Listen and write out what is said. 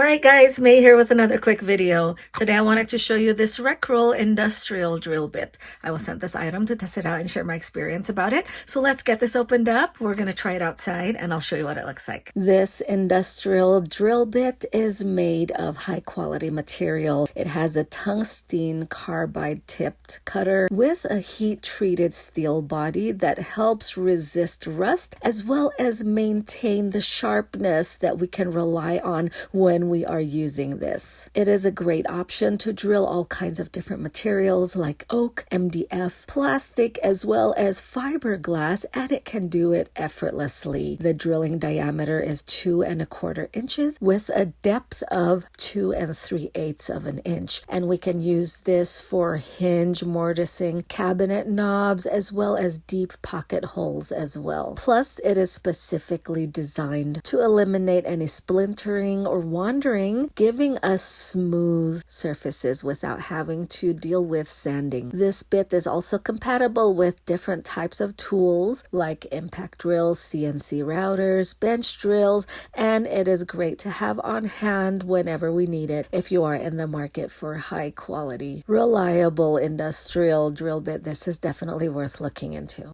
Alright guys, May here with another quick video. Today I wanted to show you this Roll industrial drill bit. I was sent this item to test it out and share my experience about it. So let's get this opened up. We're going to try it outside and I'll show you what it looks like. This industrial drill bit is made of high quality material. It has a tungsten carbide tipped cutter with a heat treated steel body that helps resist rust as well as maintain the sharpness that we can rely on when we are using this. It is a great option to drill all kinds of different materials like oak, MDF, plastic, as well as fiberglass, and it can do it effortlessly. The drilling diameter is 2 1/4 inches with a depth of 2 3/8 of an inch. And we can use this for hinge mortising, cabinet knobs, as well as deep pocket holes as well. Plus, it is specifically designed to eliminate any splintering or wandering, giving us smooth surfaces without having to deal with sanding. This bit is also compatible with different types of tools like impact drills, CNC routers, bench drills, and it is great to have on hand whenever we need it if you are in the market for high quality, reliable industrial drill bit. This is definitely worth looking into.